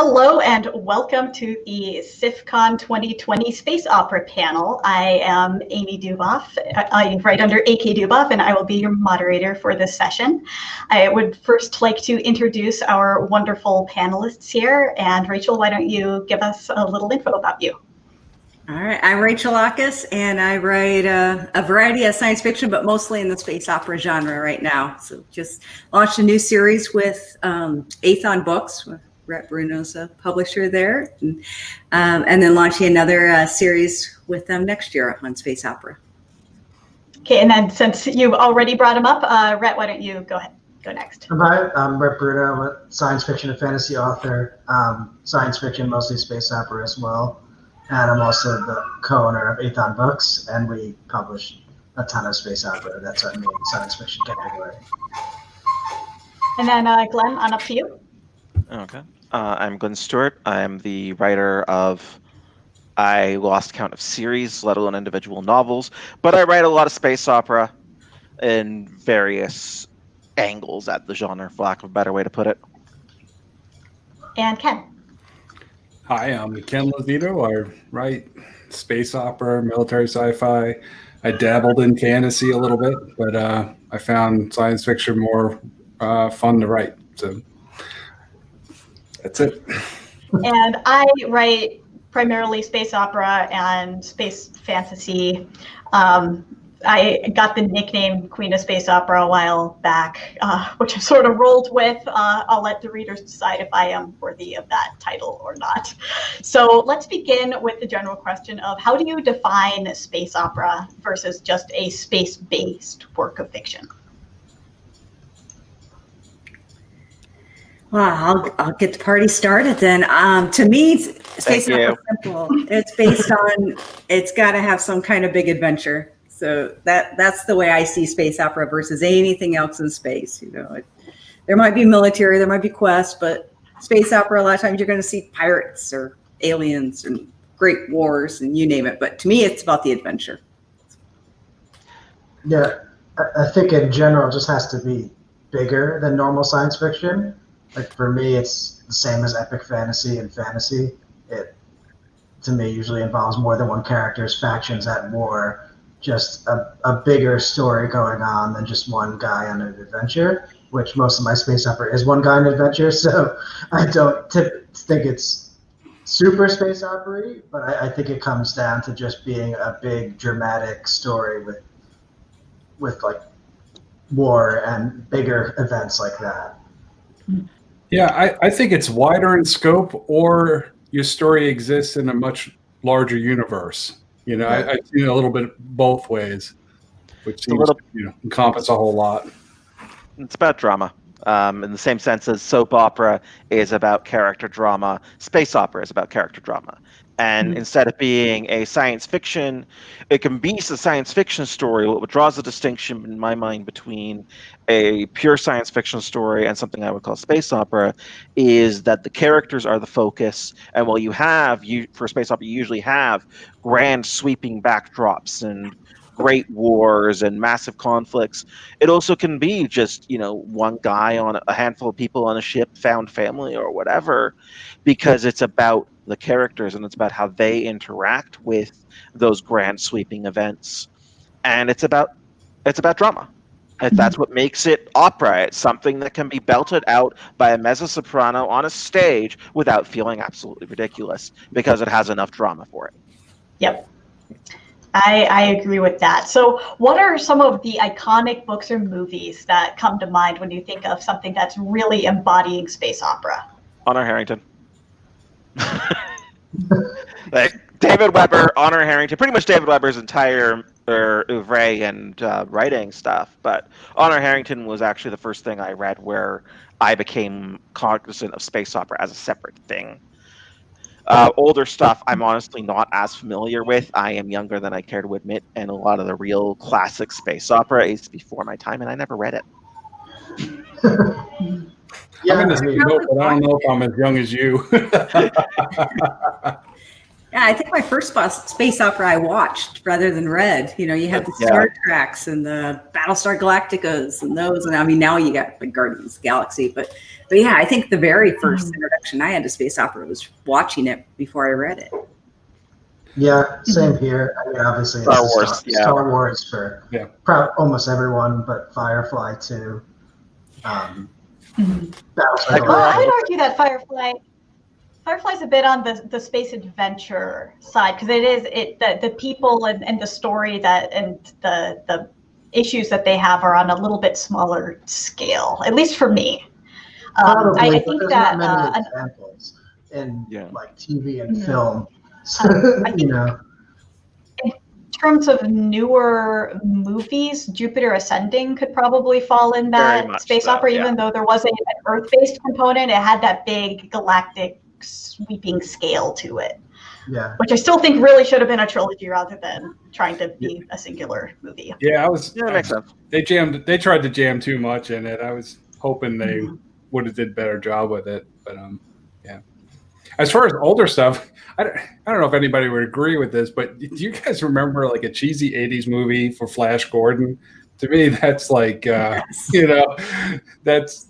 Hello and welcome to the SIFCon 2020 Space Opera panel. I am Amy DuBoff. I write under AK DuBoff, and I will be your moderator for this session. I would first like to introduce our wonderful panelists here. And Rachel, why don't you give us a little info about you? All right, I'm Rachel Aukes, and I write a variety of science fiction, but mostly in the space opera genre right now. So just launched a new series with Athon Books. Rhett, Bruno's a publisher there, and then launching another series with them next year on space opera. Okay, and then since you've already brought him up, Rhett, why don't you go ahead, go next. Hi, I'm Rhett Bruno. I'm a science fiction and fantasy author, science fiction, mostly space opera as well. And I'm also the co-owner of Athon Books, and we publish a ton of space opera. That's our main science fiction category. And then Glenn, on up to you. Okay. I'm Glen Stewart. I'm the writer of, I lost count of series, let alone individual novels, but I write a lot of space opera in various angles at the genre, for lack of a better way to put it. And Ken. Hi, I'm Ken Lozito. I write space opera, military sci-fi. I dabbled in fantasy a little bit, but I found science fiction more fun to write. So that's it. And I write primarily space opera and space fantasy. I got the nickname Queen of Space Opera a while back, which I've sort of rolled with. I'll let the readers decide if I am worthy of that title or not. So let's begin with the general question of how do you define space opera versus just a space-based work of fiction? Well, I'll get the party started then. To me, space opera is simple. It's based on, it's got to have some kind of big adventure. So that's the way I see space opera versus anything else in space. You know, there might be military, there might be quests, but space opera, a lot of times you're going to see pirates or aliens and great wars and you name it. But to me, it's about the adventure. Yeah, I think in general it just has to be bigger than normal science fiction. Like for me, it's the same as epic fantasy and fantasy. It, to me, usually involves more than one character's factions at war, just a bigger story going on than just one guy on an adventure, which most of my space opera is one guy on an adventure. So I don't think it's super space opera-y, but I think it comes down to just being a big dramatic story with like war and bigger events like that. Yeah, I think it's wider in scope, or your story exists in a much larger universe. You know, I see it a little bit both ways, which seems to encompass a whole lot. It's about drama. In the same sense as soap opera is about character drama, space opera is about character drama. And instead of being a science fiction, it can be a science fiction story. What draws a distinction in my mind between a pure science fiction story and something I would call space opera is that the characters are the focus. And while for space opera, you usually have grand sweeping backdrops and great wars and massive conflicts, it also can be just, one guy on a handful of people on a ship, found family or whatever, because it's about the characters and it's about how they interact with those grand sweeping events. And it's about drama. That's what makes it opera. It's something that can be belted out by a mezzo-soprano on a stage without feeling absolutely ridiculous because it has enough drama for it. Yep. I agree with that. So what are some of the iconic books or movies that come to mind when you think of something that's really embodying space opera? Honor Harrington. Like David Weber, Honor Harrington, pretty much David Weber's entire oeuvre and writing stuff. But Honor Harrington was actually the first thing I read where I became cognizant of space opera as a separate thing. Older stuff I'm honestly not as familiar with. I am younger than I care to admit, and a lot of the real classic space opera is before my time, and I never read it. I'm in the same boat, but I don't know if I'm as young as you. Yeah, I think my first space opera I watched rather than read. You know, you had the Star Treks and the Battlestar Galacticas and those, and I mean now you got the Guardians of the Galaxy. But yeah, I think the very first introduction I had to space opera was watching it before I read it. Yeah, same here. I mean, obviously, Star Wars for almost everyone, but Firefly too. Well, I would argue that Firefly's a bit on the space adventure side because the people and the story and the issues that they have are on a little bit smaller scale, at least for me. I think that not many examples in like TV and film. So, you know. In terms of newer movies, Jupiter Ascending could probably fall in that space opera, even though there was an Earth-based component. It had that big galactic sweeping scale to it, which I still think really should have been a trilogy rather than trying to be a singular movie. Yeah, that makes sense. They tried to jam too much in it. I was hoping they would have did a better job with it, but yeah. As far as older stuff, I don't know if anybody would agree with this, but do you guys remember like a cheesy 80s movie for Flash Gordon? To me, that's like, you know, that's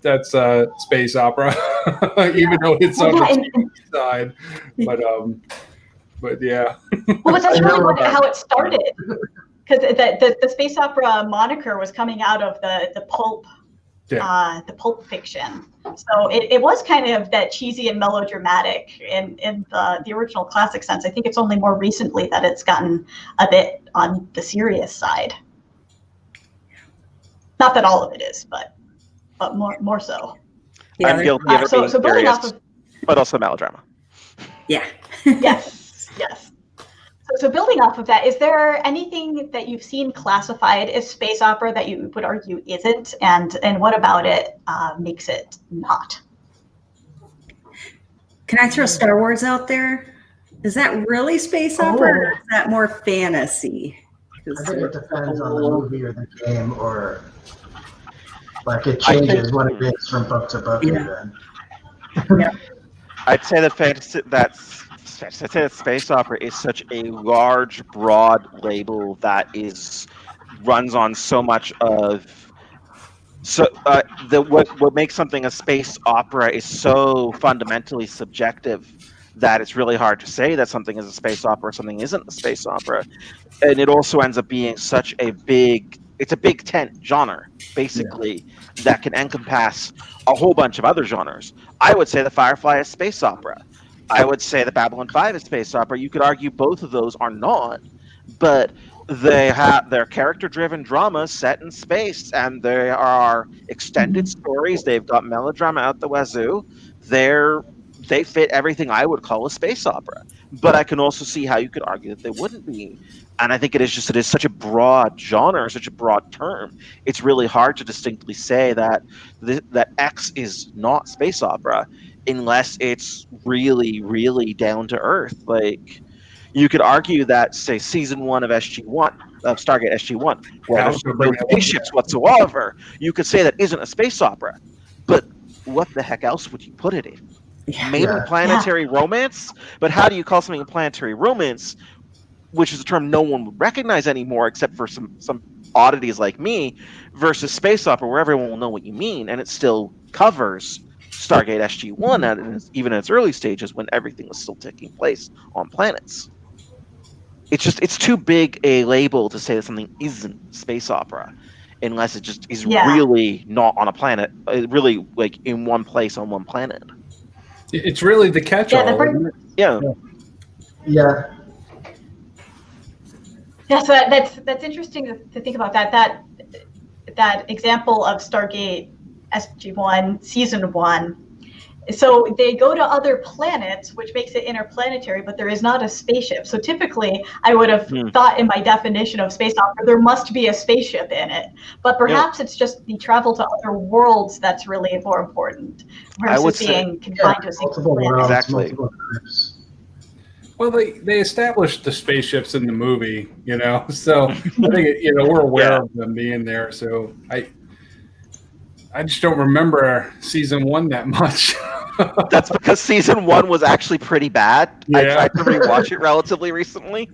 space opera, even though it's on the TV side. But yeah. Well, that's really how it started. Because the space opera moniker was coming out of the pulp fiction. So it was kind of that cheesy and melodramatic in the original classic sense. I think it's only more recently that it's gotten a bit on the serious side. Not that all of it is, but more so. Yeah, I'm guilty of it being serious, but also melodrama. Yeah. Yes. So building off of that, is there anything that you've seen classified as space opera that you would argue isn't, and what about it makes it not? Can I throw Star Wars out there? Is that really space opera, or is that more fantasy? I think it depends on the movie or the game, or like it changes what it is from book to book. I'd say that space opera is such a large, broad label that runs on so much of. So what makes something a space opera is so fundamentally subjective that it's really hard to say that something is a space opera or something isn't a space opera, and it also ends up being such a big tent genre basically that can encompass a whole bunch of other genres. I would say the Firefly is space opera. I would say the Babylon 5 is space opera. You could argue both of those are not, but they have their character-driven dramas set in space, and there are extended stories. They've got melodrama out the wazoo. They fit everything I would call a space opera. But I can also see how you could argue that they wouldn't be. And I think it is such a broad genre, such a broad term. It's really hard to distinctly say that X is not space opera unless it's really, really down to earth. Like, you could argue that, say, season 1 of Stargate SG-1, where there's no spaceships whatsoever, you could say that isn't a space opera. But what the heck else would you put it in? Maybe planetary romance? But how do you call something a planetary romance, which is a term no one would recognize anymore except for some oddities like me, versus space opera where everyone will know what you mean, and it still covers Stargate SG-1 even in its early stages when everything was still taking place on planets. It's too big a label to say that something isn't space opera unless it just is really not on a planet, really like in one place on one planet. It's really the catch-all. Yeah, so that's interesting to think about that example of Stargate SG-1 season 1. So they go to other planets, which makes it interplanetary, but there is not a spaceship. So typically, I would have thought in my definition of space opera, there must be a spaceship in it. But perhaps it's just the travel to other worlds that's really more important versus being confined to a single planet. Exactly. Well, they established the spaceships in the movie, so I think we're aware of them being there. So I just don't remember season 1 that much. That's because season 1 was actually pretty bad. I Yeah. tried to rewatch it relatively recently.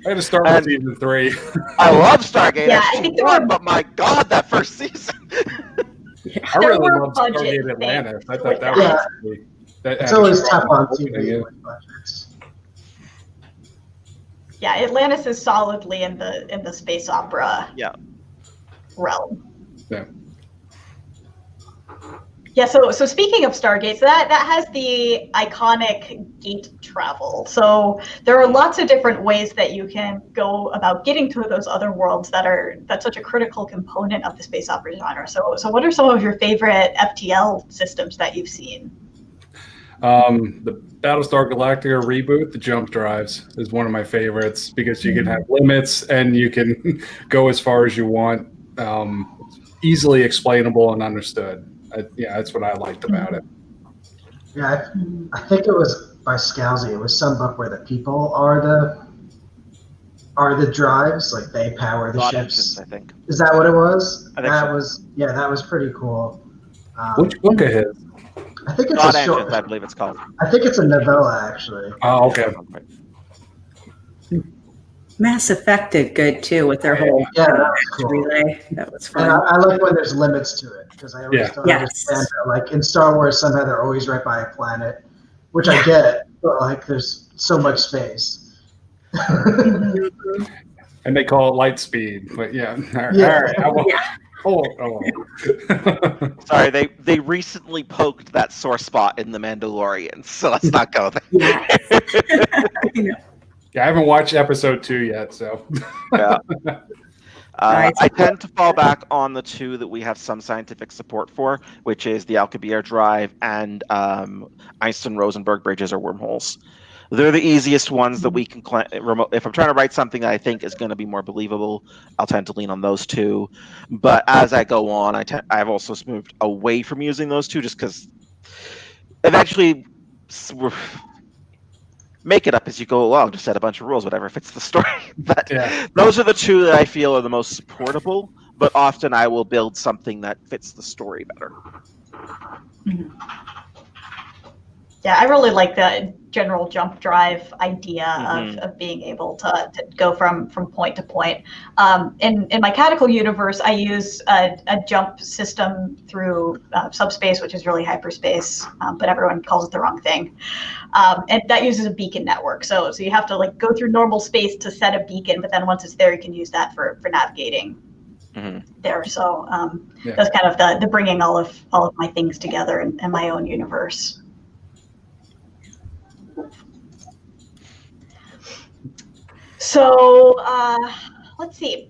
I had to start with season 3. I love Stargate Yeah, I think there SG-1, were- but my God, that first season. I There really were loved budget Stargate Atlantis. I things thought that with was that. actually, that It's had a always strong tough on opening, TV yeah. with budgets. Yeah, Atlantis is solidly in the space opera realm. Yeah. Yeah, so speaking of Stargate, so that has the iconic gate travel. So there are lots of different ways that you can go about getting to those other worlds that's such a critical component of the space opera genre. So what are some of your favorite FTL systems that you've seen? The Battlestar Galactica reboot, the jump drives, is one of my favorites because you can have limits and you can go as far as you want. Easily explainable and understood. That's what I liked about it. Yeah, I think it was by Scalzi. It was some book where the people are the drives, like they power the God ships. Engines, I think. Is that what it was? I think so. That was pretty cool. Which book of his? I think it's God a short. Engines, I believe it's called. I think it's a novella actually. Oh, okay. Mass Effect did good too with their whole Yeah, that was cool. relay. That was And fun. I like when there's limits to it because I always don't Yes. understand that. Like in Star Wars, somehow they're always right by a planet, which I get, but like there's so much space. And they call it light speed, but yeah. All right. Sorry, they recently poked that sore spot in The Mandalorian, so let's not go there. Yeah, I haven't watched episode 2 yet, so. Yeah. Nice. I tend to fall back on the two that we have some scientific support for, which is the Alcubierre drive and Einstein-Rosenberg bridges or wormholes. They're the easiest ones that we can remote. If I'm trying to write something that I think is going to be more believable, I'll tend to lean on those two. But as I go on, I've also moved away from using those two just because eventually make it up as you go along. Just set a bunch of rules, whatever fits the story. But those are the two that I feel are the most supportable. But often I will build something that fits the story better. Mm-hmm. Yeah, I really like the general jump drive idea of being able to go from point to point. In my Catacomb universe, I use a jump system through subspace, which is really hyperspace, but everyone calls it the wrong thing. And that uses a beacon network. So you have to like go through normal space to set a beacon, but then once it's there, you can use that for navigating there. So that's kind of the bringing all of my things together in my own universe. So let's see.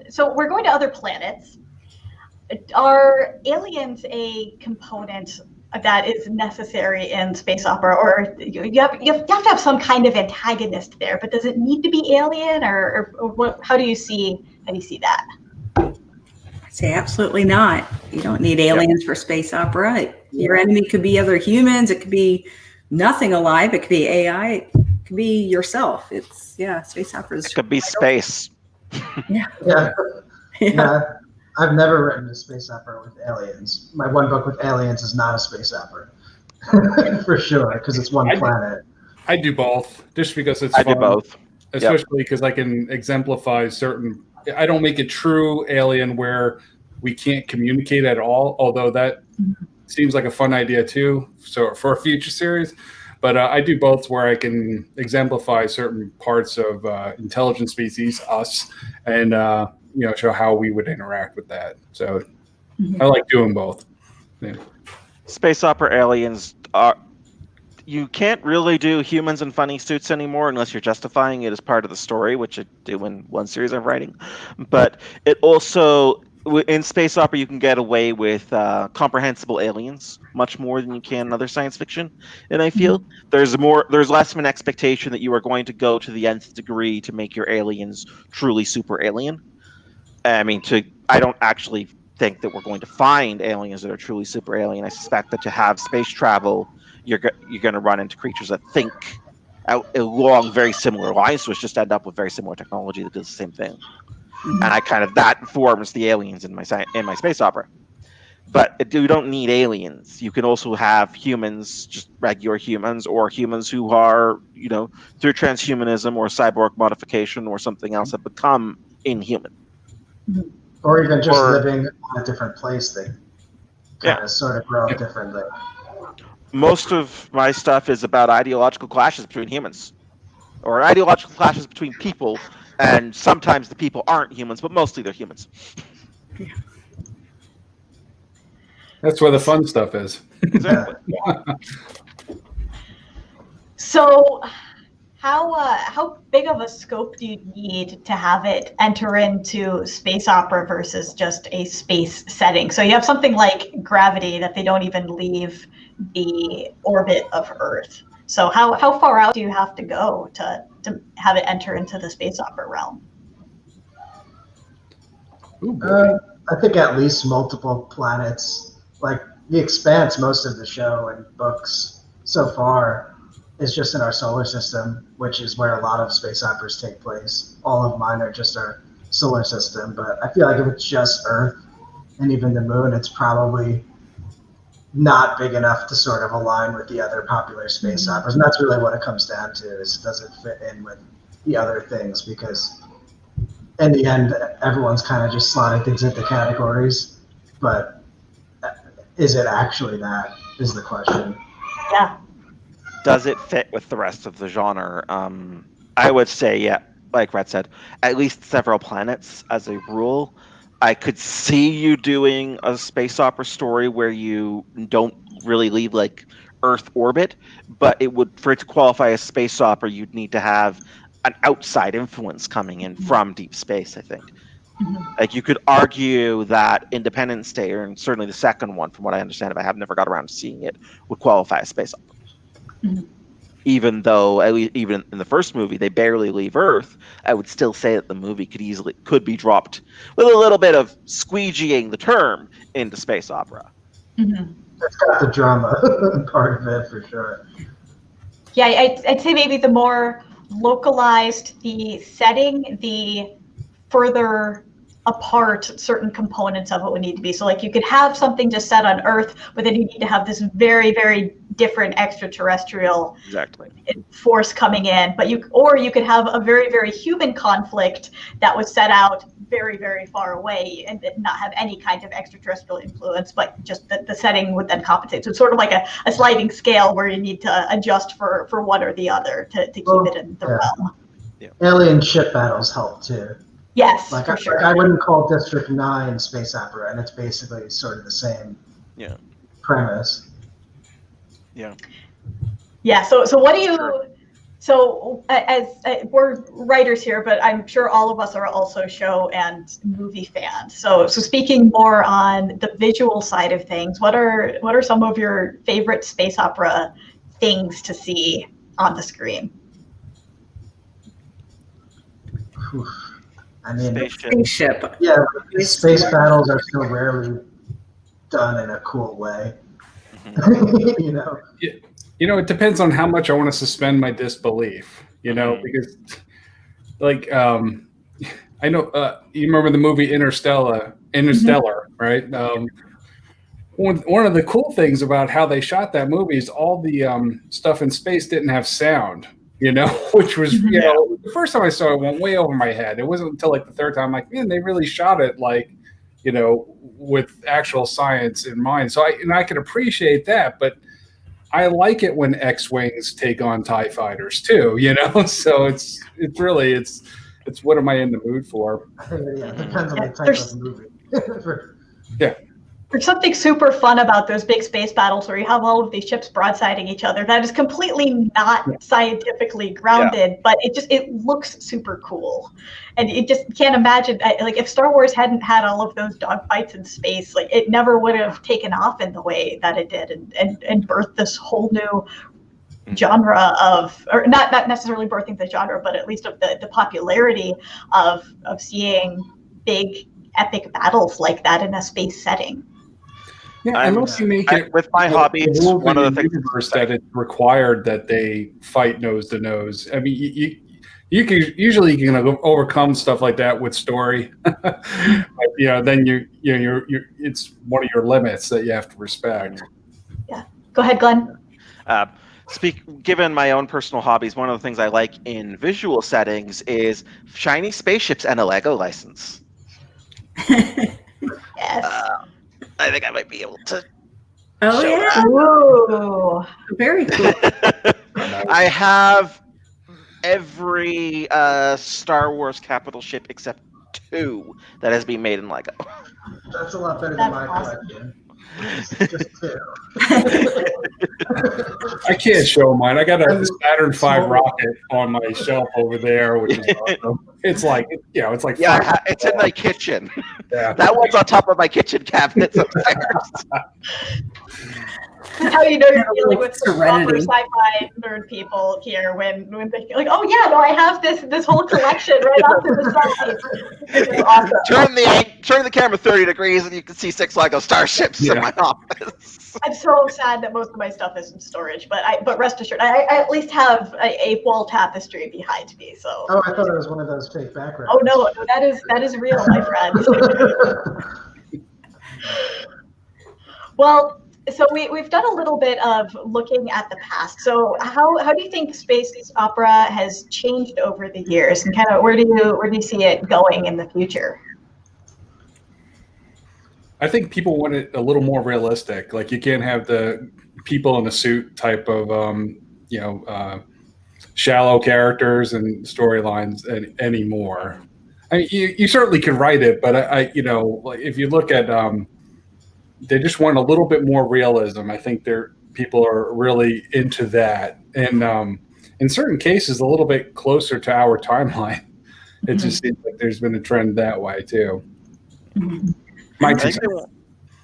So we're going to other planets. Are aliens a component that is necessary in space opera, or you have to have some kind of antagonist there? But does it need to be alien, or what? How do you see that? I say absolutely not. You don't need aliens for space opera. Your enemy could be other humans. It could be nothing alive. It could be AI. It could be yourself. It's space opera. It could be space. Yeah. I've never written a space opera with aliens. My one book with aliens is not a space opera, for sure, because it's one planet. I do both, just because it's I fun. do both. Especially because I can exemplify certain. I don't make a true alien where we can't communicate at all, although that seems like a fun idea too. So for a future series, but I do both where I can exemplify certain parts of intelligent species, us, and show how we would interact with that. So I like doing both. Yeah. Space opera aliens are. You can't really do humans in funny suits anymore unless you're justifying it as part of the story, which I do in one series I'm writing. But it also, in space opera, you can get away with comprehensible aliens much more than you can in other science fiction. And I feel there's less of an expectation that you are going to go to the nth degree to make your aliens truly super alien. I mean, I don't actually think that we're going to find aliens that are truly super alien. I suspect that to have space travel, you're going to run into creatures that think along very similar lines, so it's just end up with very similar technology that does the same thing. And that informs the aliens in my space opera. But you don't need aliens. You can also have humans, just regular humans, or humans who are, through transhumanism or cyborg modification or something else, have become inhuman. Or even just living on a different place, they kind of sort of grow up Yeah. differently. Most of my stuff is about ideological clashes between humans, or ideological clashes between people, and sometimes the people aren't humans, but mostly they're humans. That's where the fun stuff is. Exactly. So, how big of a scope do you need to have it enter into space opera versus just a space setting? So you have something like gravity that they don't even leave the orbit of Earth. So how far out do you have to go to have it enter into the space opera realm? I think at least multiple planets. Like The Expanse, most of the show and books so far is just in our solar system, which is where a lot of space operas take place. All of mine are just our solar system, but I feel like if it's just Earth and even the moon, it's probably not big enough to sort of align with the other popular space operas. And that's really what it comes down to, is does it fit in with the other things? Because in the end, everyone's kind of just slotting things into categories, but is it actually that is the question. Yeah. Does it fit with the rest of the genre? I would say, yeah, like Rhett said, at least several planets as a rule. I could see you doing a space opera story where you don't really leave like Earth orbit, but it would, for it to qualify as space opera, you'd need to have an outside influence coming in from deep space, I think. Like you could argue that Independence Day, or certainly the second one, from what I understand, if I have never got around to seeing it, would qualify as space opera. Even though, at least, even in the first movie, they barely leave Earth, I would still say that the movie could be dropped with a little bit of squeegeeing the term into space opera. It's got the drama part of it for sure. Yeah, I'd say maybe the more localized the setting, the further apart certain components of it would need to be. So like you could have something just set on Earth, but then you need to have this very, very different extraterrestrial force coming in. But you could have a very, very human conflict that was set out very, very far away and not have any kind of extraterrestrial influence, but just the setting would then compensate. So it's sort of like a sliding scale where you need to adjust for one or the other to keep it in the realm. Yeah. Alien ship battles help too. Yes, like for sure. I wouldn't call District 9 space opera, and it's basically sort of the same premise. Yeah. So what do you? So as we're writers here, but I'm sure all of us are also show and movie fans. So speaking more on the visual side of things, what are some of your favorite space opera things to see on the screen? I mean, spaceship. Yeah, space battles are so rarely done in a cool way. You know. It depends on how much I want to suspend my disbelief. Because, like, I know you remember the movie Interstellar, right? One of the cool things about how they shot that movie is all the stuff in space didn't have sound. Which was, the first time I saw it went way over my head. It wasn't until like the third time, like, man, they really shot it like, with actual science in mind. So I can appreciate that, but I like it when X-Wings take on TIE fighters too, So it's really what am I in the mood for? Yeah, it depends on the type of movie. Yeah. There's something super fun about those big space battles where you have all of these ships broadsiding each other. That is completely not scientifically grounded, but it looks super cool. And you just can't imagine, like, if Star Wars hadn't had all of those dogfights in space, like, it never would have taken off in the way that it did and birthed this whole new genre of, or not necessarily birthing the genre, but at least of the popularity of seeing big epic battles like that in a space setting. Yeah, unless you make it with my hobbies, one of the things that it's required that they fight nose to nose. I mean, you can overcome stuff like that with story. But, then you're it's one of your limits that you have to respect. Yeah. Go ahead, Glenn. Given my own personal hobbies, one of the things I like in visual settings is shiny spaceships and a Lego license. Yes. I think I might be able to. Oh, show yeah. Ooh. Very cool. I have every Star Wars capital ship except 2 that has been made in Lego. That's a lot better That's than my awesome. collection. Just 2. I can't show mine. I got a Saturn V rocket on my shelf over there, which is awesome. It's like it's like it's in my kitchen. Yeah. That one's on top of my kitchen cabinets upstairs. That's how you know you're dealing with some proper Serenity. sci-fi nerd people here when they like, oh yeah, no, I have this whole collection right off to the side. It's awesome. Turn the camera 30 degrees and you can see 6 Lego starships in my office. I'm so sad that most of my stuff is in storage, but rest assured, I at least have a wall tapestry behind me. So. Oh, I thought it was one of those fake backgrounds. Oh no, that is real, my friend. Well, so we've done a little bit of looking at the past. So how do you think space opera has changed over the years, and kind of where do you see it going in the future? I think people want it a little more realistic. Like you can't have the people in a suit type of shallow characters and storylines anymore. I mean, you certainly can write it, but if you look at they just want a little bit more realism. I think people are really into that, and in certain cases, a little bit closer to our timeline. It just seems like there's been a trend that way too.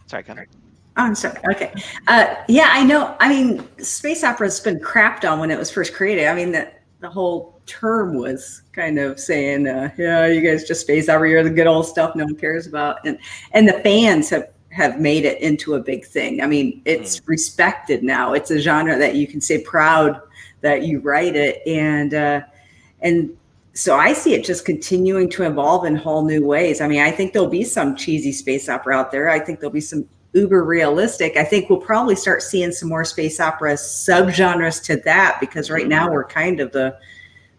Sorry, Connor. Oh, I'm sorry. Okay. Yeah, I know. I mean, space opera's been crapped on when it was first created. I mean, the whole term was kind of saying, yeah, you guys just space opera, you're the good old stuff no one cares about. And the fans have made it into a big thing. I mean, it's respected now. It's a genre that you can say proud that you write it. And so I see it just continuing to evolve in whole new ways. I mean, I think there'll be some cheesy space opera out there. I think there'll be some uber realistic. I think we'll probably start seeing some more space opera subgenres to that, because right now we're kind of the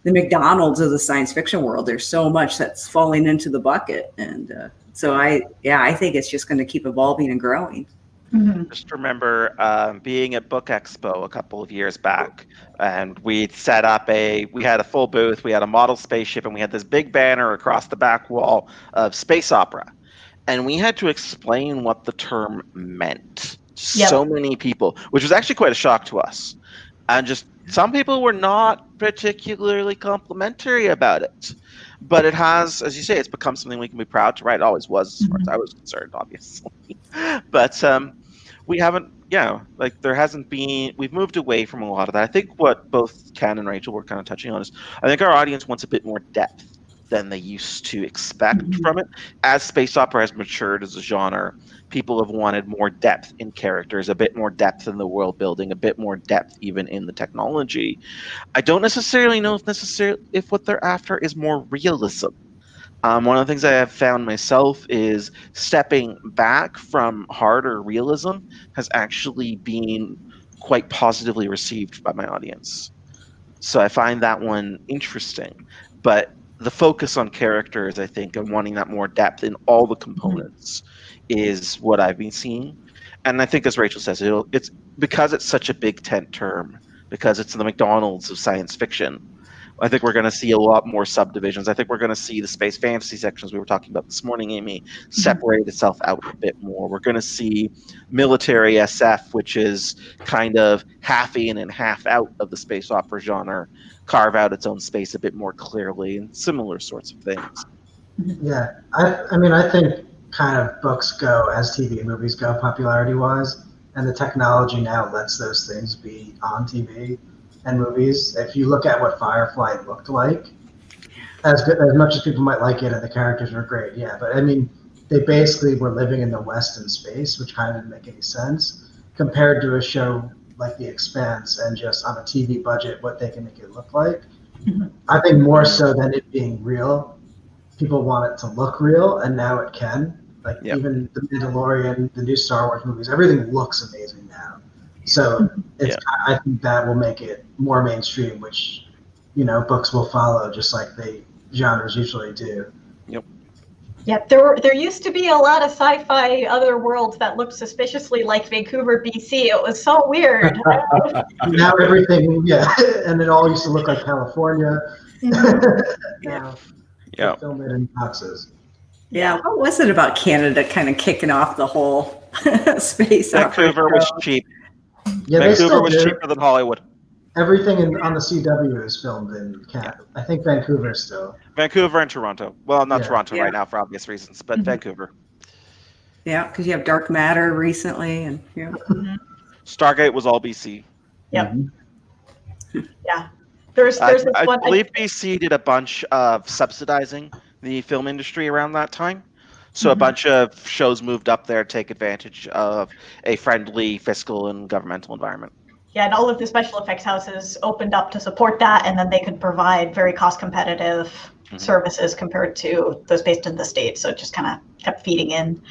McDonald's of the science fiction world. There's so much that's falling into the bucket. And so I think it's just going to keep evolving and growing. Mm-hmm. Just remember being at Book Expo a couple of years back, and we set up we had a full booth, we had a model spaceship, and we had this big banner across the back wall of space opera. And we had to explain what the term meant to so many people, which was actually quite a shock to us. And just some people were not particularly complimentary about it. But it has, as you say, it's become something we can be proud to write. It always was, as far as I was concerned, obviously. But we haven't, there hasn't been, we've moved away from a lot of that. I think what both Ken and Rachel were kind of touching on is, I think our audience wants a bit more depth than they used to expect from it. As space opera has matured as a genre, people have wanted more depth in characters, a bit more depth in the world building, a bit more depth even in the technology. I don't necessarily know if what they're after is more realism. One of the things I have found myself is stepping back from harder realism has actually been quite positively received by my audience. So I find that one interesting. But the focus on characters, I think, and wanting that more depth in all the components is what I've been seeing. And I think, as Rachel says, it's because it's such a big tent term, because it's the McDonald's of science fiction. I think we're going to see a lot more subdivisions. I think we're going to see the space fantasy sections we were talking about this morning, Amy, separate itself out a bit more. We're going to see military SF, which is kind of half in and half out of the space opera genre, carve out its own space a bit more clearly, and similar sorts of things. Yeah, I think kind of books go as TV and movies go popularity-wise, and the technology now lets those things be on TV and movies. If you look at what Firefly looked like, as much as people might like it and the characters were great, but I mean, they basically were living in the West in space, which kind of didn't make any sense, compared to a show like The Expanse and just on a TV budget what they can make it look like. I think more so than it being real, people want it to look real, and now it can. Like even the Mandalorian, the new Star Wars movies, everything looks amazing now. So I think that will make it more mainstream, which books will follow, just like genres usually do. Yeah, there used to be a lot of sci-fi other worlds that looked suspiciously like Vancouver, BC. It was so weird. Now everything, and it all used to look like California. Now, they film it in boxes. Yeah, what was it about Canada kind of kicking off the whole space? Vancouver was cheap. Yeah, Vancouver was cheaper than Hollywood. Everything on the CW is filmed in Canada. I think Vancouver still. Vancouver and Toronto. Well, not Toronto right now for obvious reasons, but Vancouver. Yeah, because you have Dark Matter recently, and Stargate was all BC. Yep. Yeah. There's this one. I believe BC did a bunch of subsidizing the film industry around that time. So a bunch of shows moved up there to take advantage of a friendly fiscal and governmental environment. Yeah, and all of the special effects houses opened up to support that, and then they could provide very cost competitive services compared to those based in the States. So it just kind of kept feeding in.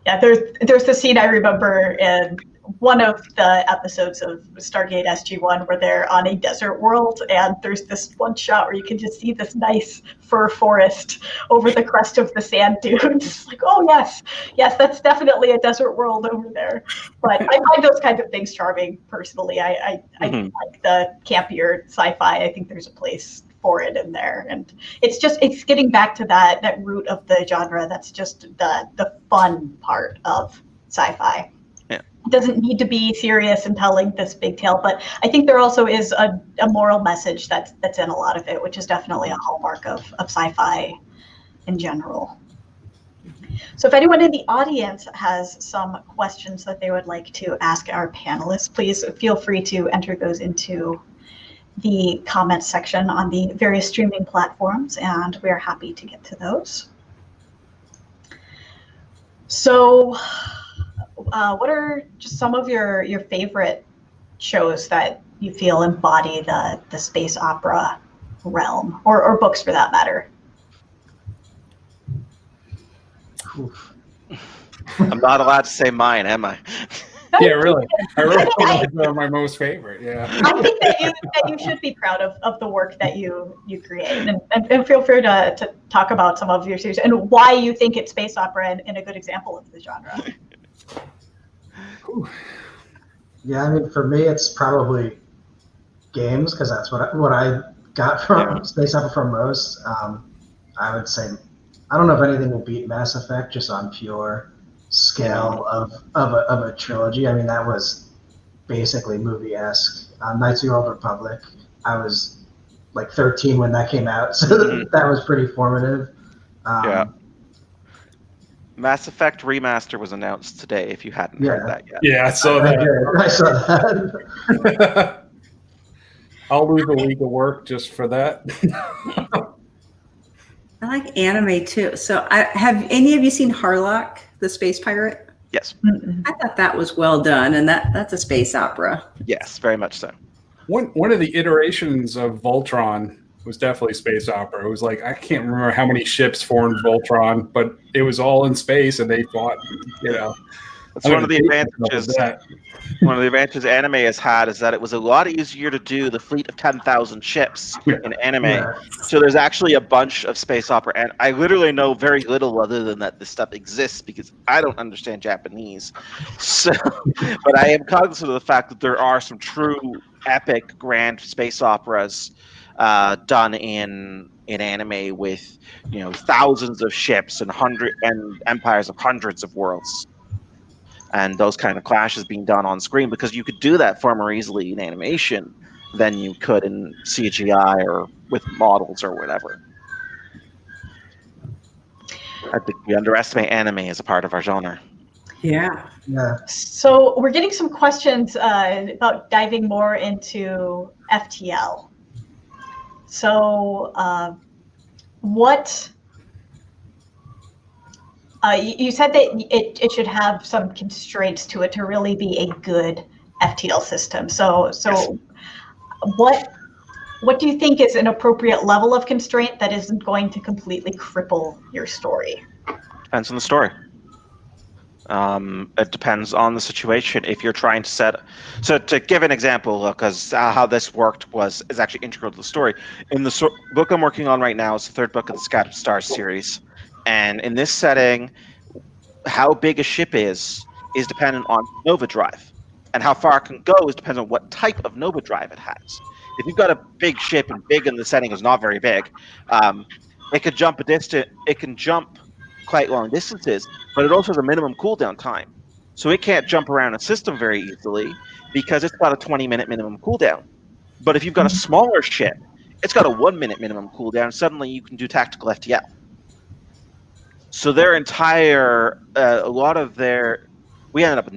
Yeah, there's the scene I remember in one of the episodes of Stargate SG-1 where they're on a desert world, and there's this one shot where you can just see this nice fir forest over the crest of the sand dunes. Like, oh yes, that's definitely a desert world over there. But I find those kinds of things charming personally. I like the campier sci-fi. I think there's a place for it in there, and it's getting back to that root of the genre. That's just the fun part of sci-fi. It doesn't need to be serious and telling this big tale, but I think there also is a moral message that's in a lot of it, which is definitely a hallmark of sci-fi in general. So if anyone in the audience has some questions that they would like to ask our panelists, please feel free to enter those into the comments section on the various streaming platforms, and we are happy to get to those. So what are just some of your favorite shows that you feel embody the space opera realm, or books for that matter? I'm not allowed to say mine, am I? Yeah, really. I really think they're my most favorite. Yeah. I think that you should be proud of the work that you create, and feel free to talk about some of your series and why you think it's space opera and a good example of the genre. Yeah, I mean, for me, it's probably games, because that's what I got from space opera from most. I would say, I don't know if anything will beat Mass Effect just on pure scale of a trilogy. I mean, that was basically movie-esque. Knights of the Old Republic, I was like 13 when that came out, so that was pretty formative. Mass Effect Remaster was announced today, if you hadn't heard that yet. Yeah, I saw that. I saw that. I'll lose a week of work just for that. I like anime too. So have any of you seen Harlock, the space pirate? Yes. I thought that was well done, and that's a space opera. Yes, very much so. One of the iterations of Voltron was definitely space opera. It was like, I can't remember how many ships formed Voltron, but it was all in space and they fought, That's one of the advantages. One of the advantages anime has had is that it was a lot easier to do the fleet of 10,000 ships in anime. Yeah. So there's actually a bunch of space opera, and I literally know very little other than that this stuff exists because I don't understand Japanese. So, but I am cognizant of the fact that there are some true epic grand space operas done in anime with thousands of ships and empires of hundreds of worlds. And those kind of clashes being done on screen, because you could do that far more easily in animation than you could in CGI or with models or whatever. I think we underestimate anime as a part of our genre. Yeah. So we're getting some questions about diving more into FTL. So what... you said that it should have some constraints to it to really be a good FTL system. So what what do you think is an appropriate level of constraint that isn't going to completely cripple your story? Depends on the story. It depends on the situation. If you're trying to so to give an example, because how this worked is actually integral to the story. In the book I'm working on right now is the third book of the Scattered Stars series, and in this setting, how big a ship is dependent on Nova Drive, and how far it can go is dependent on what type of Nova Drive it has. If you've got a big ship and big and the setting is not very big, it could jump It can jump quite long distances, but it also has a minimum cooldown time. So it can't jump around a system very easily because it's got a 20-minute minimum cooldown. But if you've got a smaller ship, it's got a 1-minute minimum cooldown. Suddenly you can do tactical FTL. So their entire, we ended up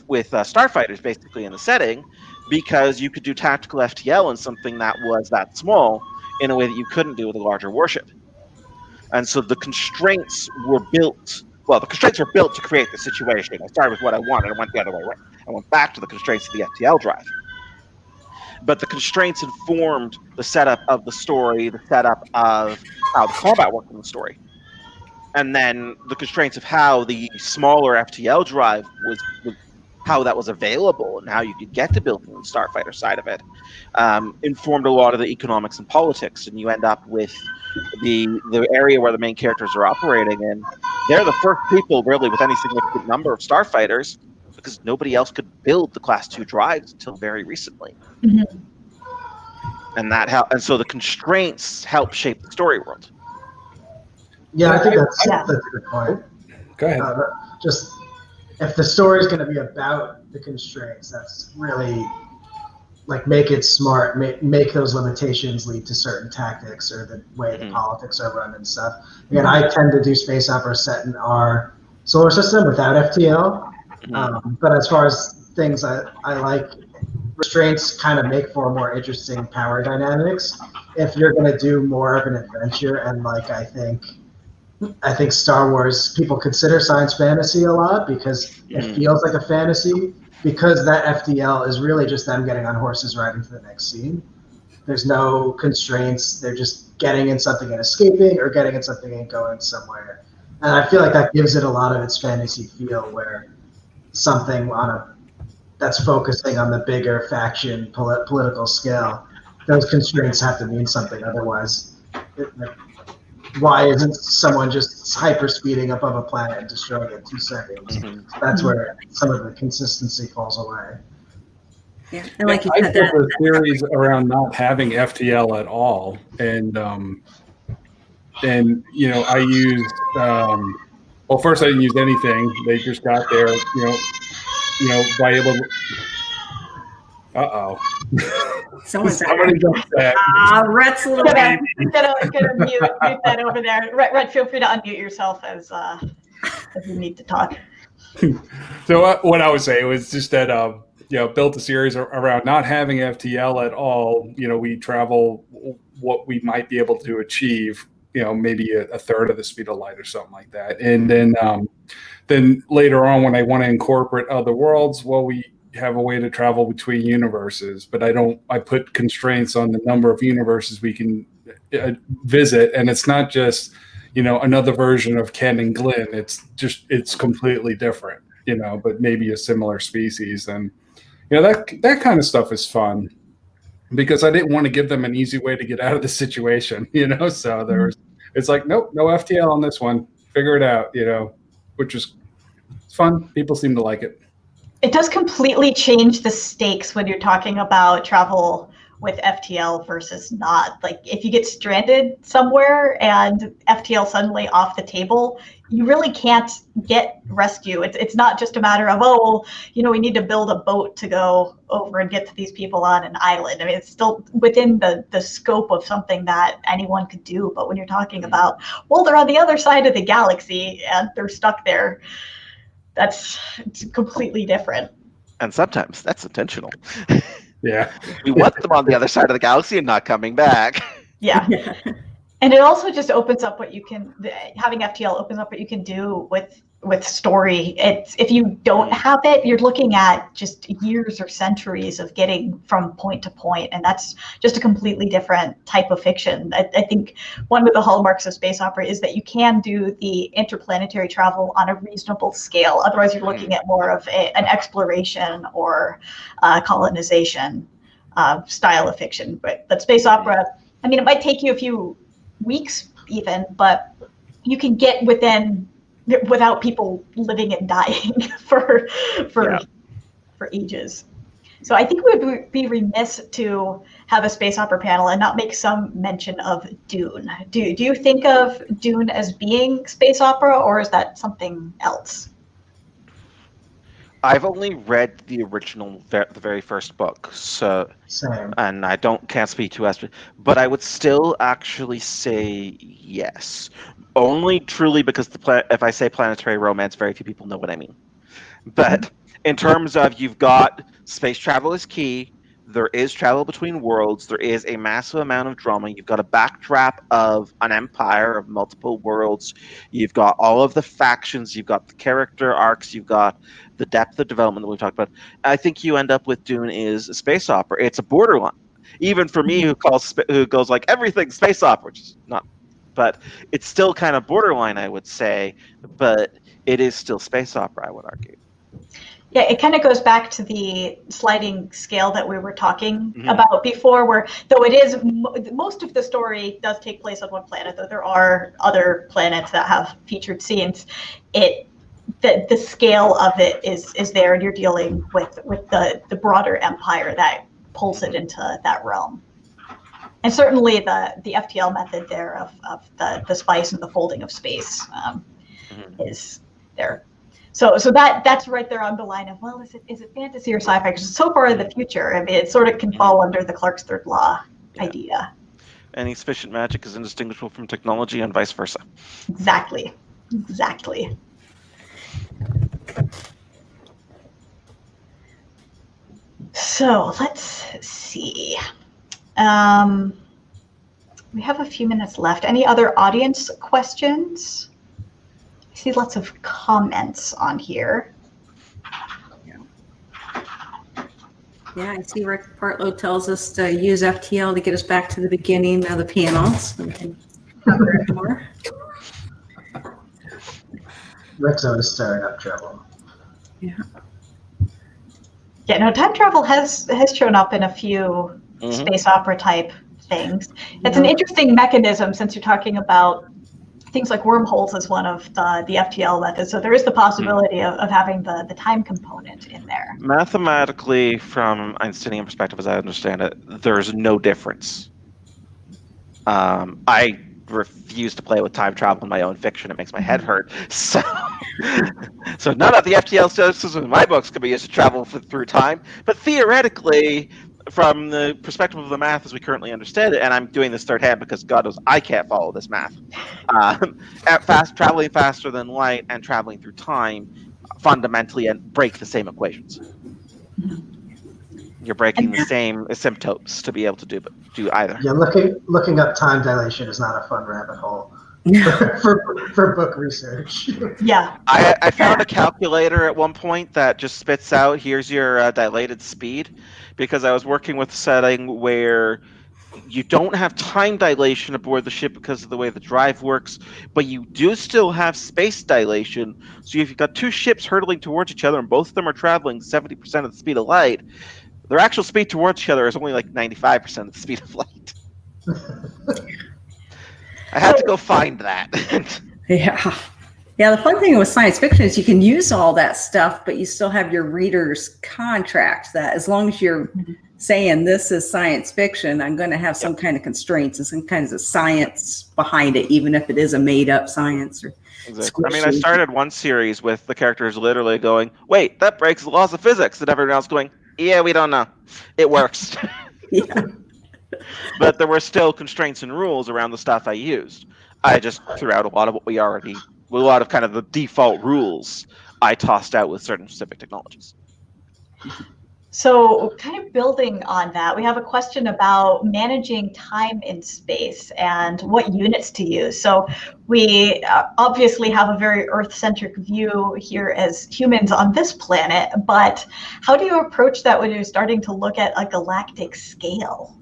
with starfighters basically in the setting because you could do tactical FTL in something that was that small in a way that you couldn't do with a larger warship. And so the constraints were built. Well, the constraints were built to create the situation. I started with what I wanted. I went the other way around. I went back to the constraints of the FTL drive. But the constraints informed the setup of the story, the setup of how the combat worked in the story. And then the constraints of how the smaller FTL drive was how that was available and how you could get to building the starfighter side of it informed a lot of the economics and politics. And you end up with the area where the main characters are operating in. They're the first people really with any significant number of starfighters because nobody else could build the Class 2 drives until very recently. Mm-hmm. And so the constraints help shape the story world. Yeah, I think that's a good point. Go ahead. Just if the story is going to be about the constraints, that's really like make it smart, make those limitations lead to certain tactics or the way the politics are run and stuff. Again, I tend to do space opera set in our solar system without FTL, but as far as things I like, restraints kind of make for more interesting power dynamics. If you're going to do more of an adventure, and like I think Star Wars, people consider science fantasy a lot because it feels like a fantasy, because that FTL is really just them getting on horses riding to the next scene. There's no constraints. They're just getting in something and escaping, or getting in something and going somewhere. And I feel like that gives it a lot of its fantasy feel, where something that's focusing on the bigger faction political scale, those constraints have to mean something. Otherwise, why isn't someone just hyper speeding above a planet and destroying it in 2 seconds? That's where some of the consistency falls away. Yeah, and like you I said, did the theories around not having FTL at all, and I used well, first I didn't use anything. They just got there, by able. someone's Somebody jumped that. Rhett's little Gonna baby. mute that over there. Rhett, feel free to unmute yourself as you need to talk. So what I was saying was just that built a series around not having FTL at all. We travel what we might be able to achieve. Maybe a third of the speed of light or something like that. And then later on, when I want to incorporate other worlds, well, we have a way to travel between universes, but I put constraints on the number of universes we can visit. And it's not just, another version of Ken and Glynn. It's completely different, but maybe a similar species. And, that kind of stuff is fun because I didn't want to give them an easy way to get out of the situation, so it's like, nope, no FTL on this one. Figure it out, which is fun. People seem to like it. It does completely change the stakes when you're talking about travel with FTL versus not. Like if you get stranded somewhere and FTL suddenly off the table, you really can't get rescue. It's not just a matter of, we need to build a boat to go over and get to these people on an island. I mean, it's still within the scope of something that anyone could do. But when you're talking about, they're on the other side of the galaxy and they're stuck there, it's completely different. And sometimes that's intentional. Yeah. We want them on the other side of the galaxy and not coming back. Yeah. And it also just opens up what you can, having FTL opens up what you can do with story. It's if you don't have it, you're looking at just years or centuries of getting from point to point, and that's just a completely different type of fiction. I think one of the hallmarks of space opera is that you can do the interplanetary travel on a reasonable scale. Otherwise, you're looking at more of an exploration or colonization style of fiction. But space opera, I mean, it might take you a few weeks even, but you can get without people living and dying for ages. So I think we would be remiss to have a space opera panel and not make some mention of Dune. Do you think of Dune as being space opera, or is that something else? I've only read the original, the very first book, so Same. and I can't speak to us, but I would still actually say yes, only truly because if I say planetary romance, very few people know what I mean. But in terms of you've got space travel is key. There is travel between worlds. There is a massive amount of drama. You've got a backdrop of an empire of multiple worlds. You've got all of the factions. You've got the character arcs. You've got the depth of development that we've talked about. I think you end up with Dune is a space opera. It's a borderline. Even for me, who goes like everything's space opera, which is not, but it's still kind of borderline, I would say. But it is still space opera, I would argue. Yeah, it kind of goes back to the sliding scale that we were talking about before, where though it is most of the story does take place on one planet, though there are other planets that have featured scenes. The scale of it is there, and you're dealing with the broader empire that pulls it into that realm. And certainly the FTL method there of the spice and the folding of space is there. So that's right there on the line of, well, is it fantasy or sci-fi? Because it's so far in the future. I mean, it sort of can fall under the Clarke's third law idea. Any sufficient magic is indistinguishable from technology and vice versa. Exactly. So let's see. We have a few minutes left. Any other audience questions? I see lots of comments on here. Yeah, I see Rick Partlow tells us to use FTL to get us back to the beginning of the panel, so we can cover it more. Rick's always stirring up trouble. Yeah. Yeah, no, time travel has shown up in a few space opera type things. It's an interesting mechanism since you're talking about things like wormholes as one of the FTL methods. So there is the possibility of having the time component in there. Mathematically, from Einsteinian perspective, as I understand it, there's no difference. I refuse to play with time travel in my own fiction. It makes my head hurt. So none of the FTL system in my books can be used to travel through time. But theoretically, from the perspective of the math as we currently understand it, and I'm doing this third hand because God knows I can't follow this math, traveling faster than light and traveling through time fundamentally break the same equations. You're breaking the same asymptotes to be able to do either. Yeah, looking up time dilation is not a fun rabbit hole for book research. Yeah. I found a calculator at one point that just spits out, here's your dilated speed, because I was working with a setting where you don't have time dilation aboard the ship because of the way the drive works, but you do still have space dilation. So if you've got two ships hurtling towards each other and both of them are traveling 70% of the speed of light, their actual speed towards each other is only like 95% of the speed of light. I had to go find that. Yeah, the fun thing with science fiction is you can use all that stuff, but you still have your reader's contract that as long as you're saying this is science fiction, I'm going to have some kind of constraints and some kinds of science behind it, even if it is a made-up science. Or exactly. I mean, I started one series with the characters literally going, wait, that breaks the laws of physics, and everyone else going, yeah, we don't know. It works. Yeah. But there were still constraints and rules around the stuff I used. I just threw out a lot of a lot of kind of the default rules I tossed out with certain specific technologies. So kind of building on that, we have a question about managing time in space and what units to use. So we obviously have a very Earth-centric view here as humans on this planet, but how do you approach that when you're starting to look at a galactic scale?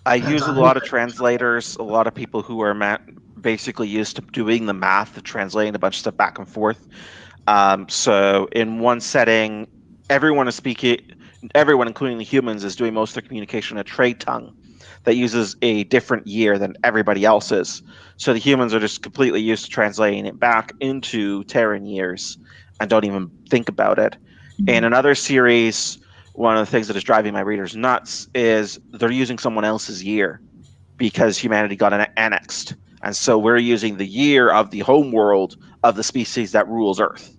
I use a lot of translators, a lot of people who are basically used to doing the math of translating a bunch of stuff back and forth. So in one setting, everyone, including the humans, is doing most of their communication in a trade tongue that uses a different year than everybody else's. So the humans are just completely used to translating it back into Terran years and don't even think about it. Mm-hmm. In another series, one of the things that is driving my readers nuts is they're using someone else's year because humanity got annexed. And so we're using the year of the home world of the species that rules Earth.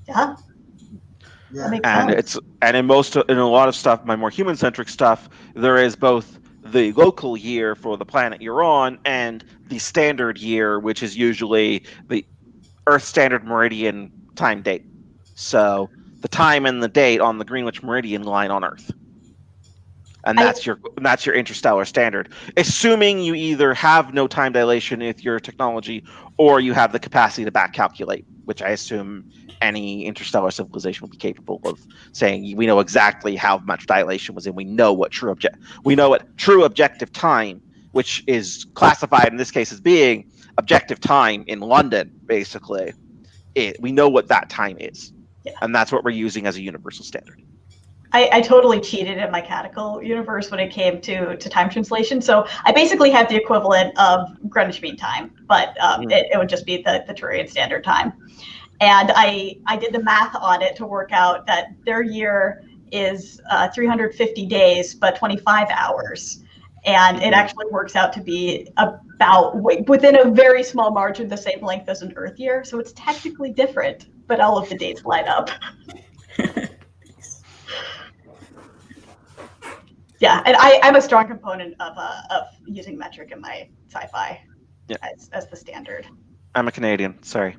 Yeah. And in a lot of stuff, my more human-centric stuff, there is both the local year for the planet you're on and the standard year, which is usually the Earth Standard Meridian time date. So the time and the date on the Greenwich Meridian line on Earth. And that's your interstellar standard, assuming you either have no time dilation with your technology or you have the capacity to back calculate, which I assume any interstellar civilization will be capable of saying. We know exactly how much dilation was in. We know what true objective time, which is classified in this case as being objective time in London, basically. We know what that time is, and that's what we're using as a universal standard. I totally cheated in my canonical universe when it came to time translation. So I basically had the equivalent of Greenwich Mean Time, but it would just be the Tellurian Standard Time. And I did the math on it to work out that their year is 350 days, but 25 hours. And it actually works out to be about, within a very small margin, the same length as an Earth year. So it's technically different, but all of the dates line up. Yeah, and I'm a strong component of using metric in my sci-fi as the standard. I'm a Canadian, sorry.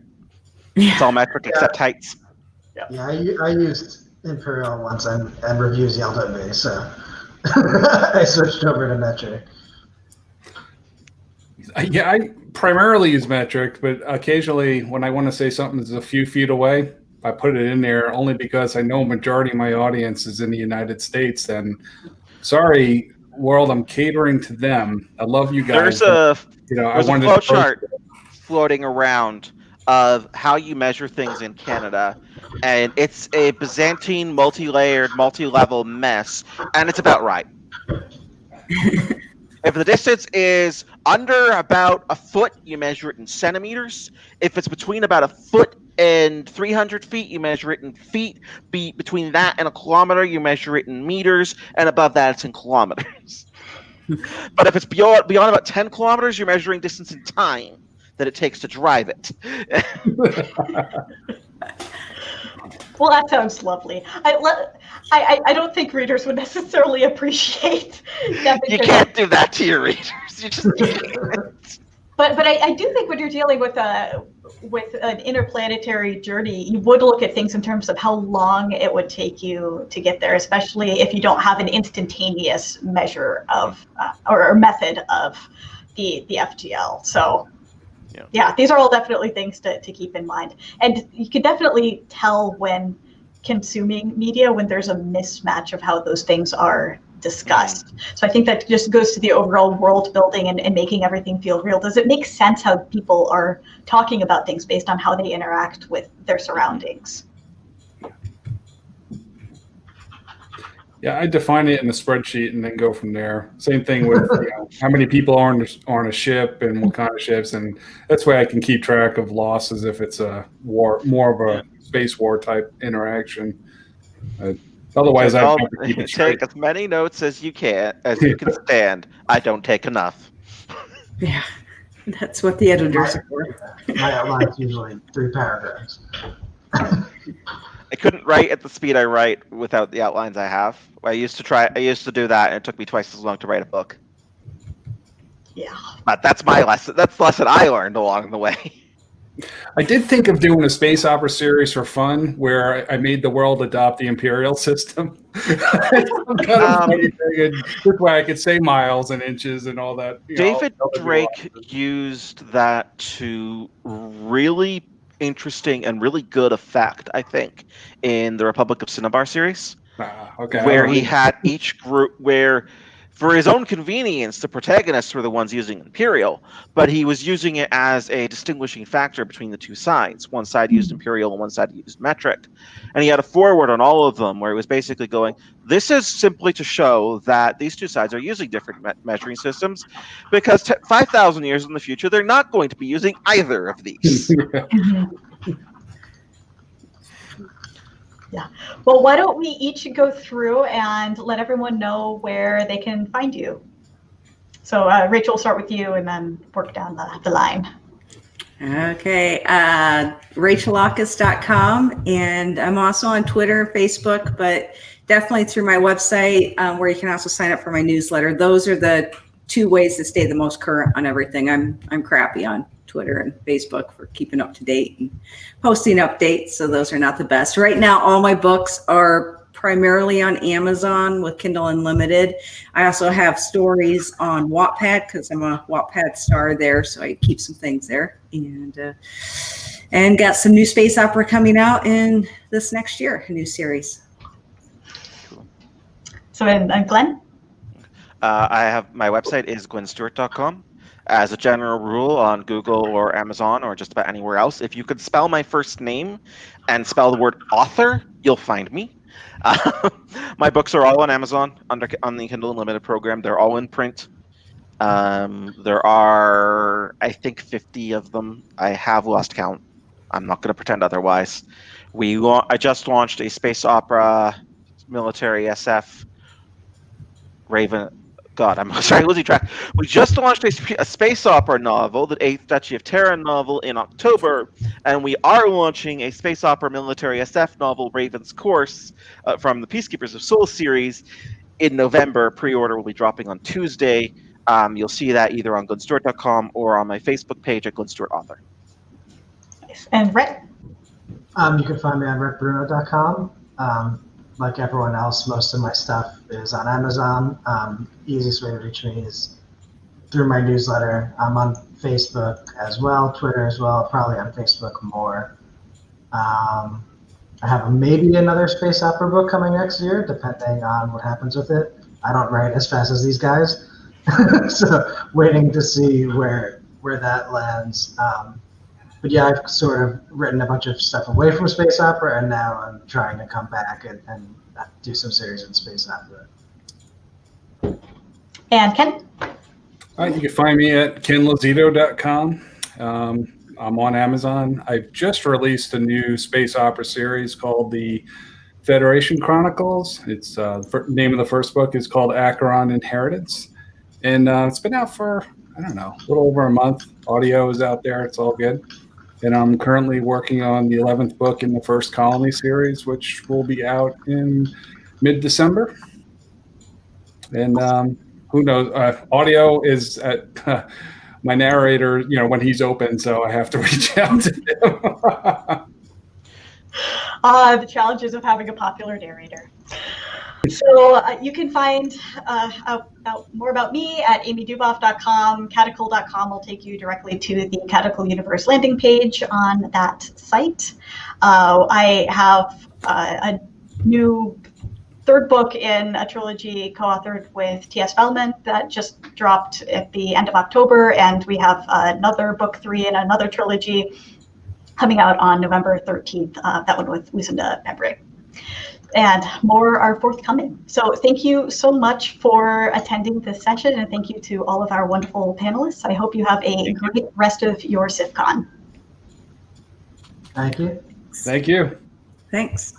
It's all metric except heights. Yeah, I used Imperial once and reviews yelled at me, so I switched over to metric. Yeah, I primarily use metric, but occasionally when I want to say something that's a few feet away, I put it in there only because I know majority of my audience is in the United States. And sorry, world, I'm catering to them. I love you guys. There's a flow chart floating around of how you measure things in Canada, and it's a Byzantine, multi-layered, multi-level mess, and it's about right. If the distance is under about a foot, you measure it in centimeters. If it's between about a foot and 300 feet, you measure it in feet. Between that and a kilometer, you measure it in meters, and above that, it's in kilometers. But if it's beyond about 10 kilometers, you're measuring distance in time that it takes to drive it. Well, that sounds lovely. I don't think readers would necessarily appreciate that. You can't do that to your readers. You just can't. But I do think when you're dealing with an interplanetary journey, you would look at things in terms of how long it would take you to get there, especially if you don't have an instantaneous measure of or method of the FGL. So. Yeah, these are all definitely things to keep in mind. And you can definitely tell when consuming media when there's a mismatch of how those things are discussed. So I think that just goes to the overall world building and making everything feel real. Does it make sense how people are talking about things based on how they interact with their surroundings? Yeah, I define it in a spreadsheet and then go from there. Same thing with how many people are on a ship and what kind of ships, and that's why I can keep track of losses if it's a war, more of a space war type interaction. Otherwise, I have to keep it straight. Take as many notes as you can stand. I don't take enough. Yeah, that's what the editors are for. My outline's usually 3 paragraphs. I couldn't write at the speed I write without the outlines I have. I used to do that, and it took me twice as long to write a book. Yeah. But that's my lesson. That's the lesson I learned along the way. I did think of doing a space opera series for fun where I made the world adopt the imperial system. Some kind of funny thing, and this way I could say miles and inches and all that. David Drake used that to really interesting and really good effect, I think, in the Republic of Cinnabar series. Okay. Where he had each group where, for his own convenience, the protagonists were the ones using Imperial, but he was using it as a distinguishing factor between the two sides. One side used Imperial and one side used metric. And he had a foreword on all of them where he was basically going, this is simply to show that these two sides are using different measuring systems, because 5,000 years in the future, they're not going to be using either of these. Yeah. Well, why don't we each go through and let everyone know where they can find you? So Rachel, will start with you and then work down the line. Okay. RachelAukes.com. And I'm also on Twitter, Facebook, but definitely through my website where you can also sign up for my newsletter. Those are the two ways to stay the most current on everything. I'm crappy on Twitter and Facebook for keeping up to date and posting updates. So those are not the best. Right now, all my books are primarily on Amazon with Kindle Unlimited. I also have stories on Wattpad because I'm a Wattpad star there. So I keep some things there and got some new space opera coming out in this next year, a new series. Cool. So and Glynn? I have my website is glenstewart.com. As a general rule, on Google or Amazon or just about anywhere else, if you could spell my first name and spell the word author, you'll find me. My books are all on Amazon on the Kindle Unlimited program. They're all in print. There are, I think, 50 of them. I have lost count. I'm not going to pretend otherwise. I just launched a space opera, military SF, Raven. God, I'm sorry, losing track. We just launched a space opera novel, the 8th Duchy of Terra novel, in October, and we are launching a space opera military SF novel, Raven's Course, from the Peacekeepers of Soul series in November. Pre-order will be dropping on Tuesday. You'll see that either on glenstewart.com or on my Facebook page at Glen Stewart Author. Nice. And Rhett? You can find me on rhettbruno.com. Like everyone else, most of my stuff is on Amazon. Easiest way to reach me is through my newsletter. I'm on Facebook as well, Twitter as well, probably on Facebook more. I have maybe another space opera book coming next year, depending on what happens with it. I don't write as fast as these guys, so waiting to see where that lands. But yeah, I've sort of written a bunch of stuff away from space opera, and now I'm trying to come back and do some series in space opera. And Ken? All right, you can find me at kenlozito.com. I'm on Amazon. I've just released a new space opera series called the Federation Chronicles. It's the name of the first book is called Acheron Inheritance. And it's been out for, I don't know, a little over a month. Audio is out there. It's all good. And I'm currently working on the 11th book in the First Colony series, which will be out in mid-December. And who knows? Audio is at my narrator, when he's open, so I have to reach out to him. The challenges of having a popular narrator. So you can find out more about me at amyduboff.com. Catacol.com will take you directly to the Catacol Universe landing page on that site. I have a new third book in a trilogy co-authored with T.S. Bellman that just dropped at the end of October, and we have another book 3 in another trilogy coming out on November 13th, that one with Lucinda Embry. And more are forthcoming. So thank you so much for attending this session, and thank you to all of our wonderful panelists. I hope you have a great rest of your SIFCon. Thank you. Thank you. Thanks.